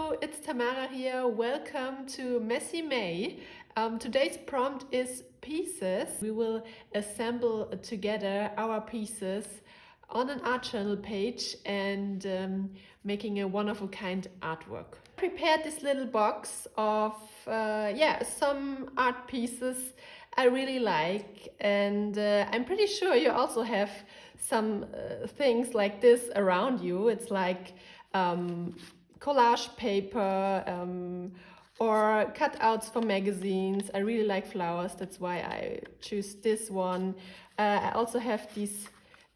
Hello, it's Tamara here. Welcome to Messy May. Today's prompt is pieces. We will assemble together our pieces on an art journal page and making a wonderful kind artwork. I prepared this little box of some art pieces I really like, and I'm pretty sure you also have some things like this around you. It's like collage paper or cutouts for magazines. I really like flowers, that's why I choose this one. I also have these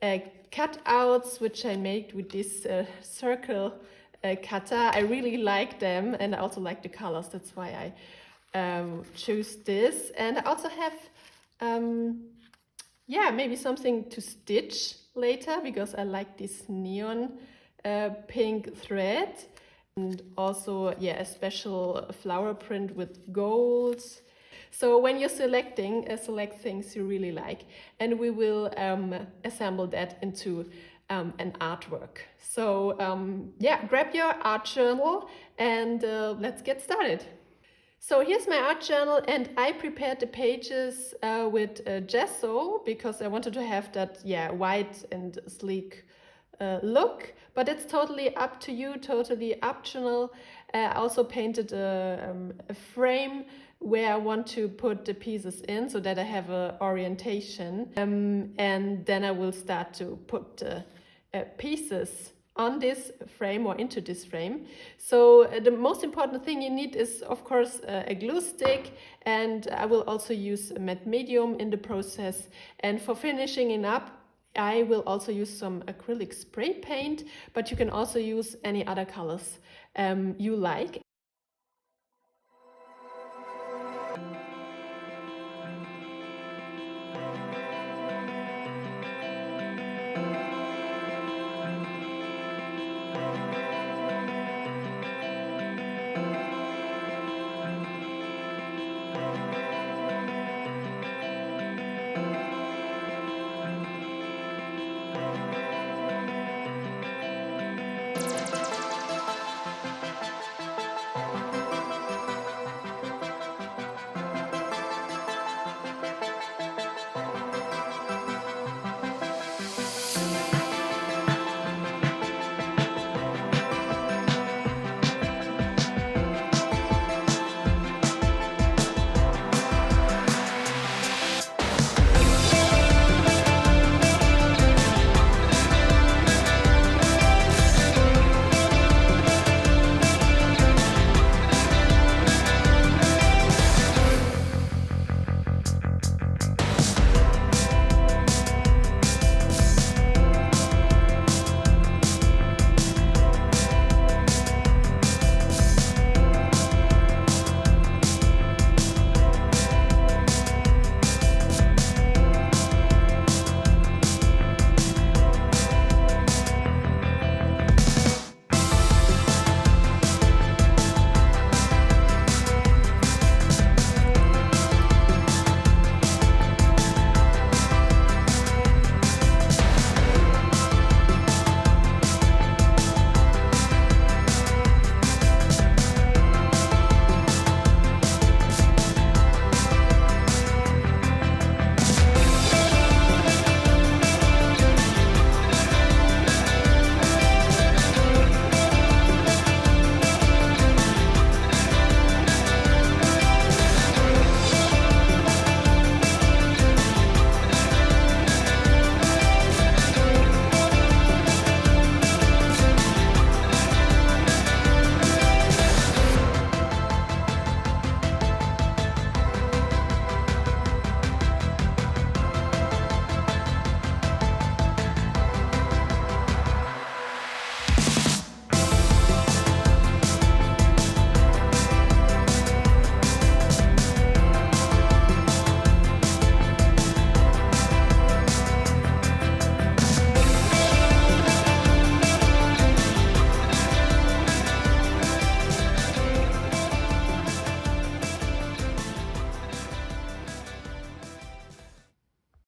cutouts which I made with this circle cutter. I really like them, and I also like the colors, that's why I choose this. And I also have maybe something to stitch later, because I like this neon pink thread, and also a special flower print with golds. So when you're selecting, select things you really like, and we will assemble that into an artwork. So grab your art journal and let's get started. So here's my art journal, and I prepared the pages with gesso because I wanted to have that white and sleek look, but it's totally up to you, totally optional. I also painted a frame where I want to put the pieces in so that I have an orientation, and then I will start to put the pieces on this frame or into this frame. So the most important thing you need is, of course, a glue stick, and I will also use a matte medium in the process. And for finishing it up, I will also use some acrylic spray paint, but you can also use any other colors you like.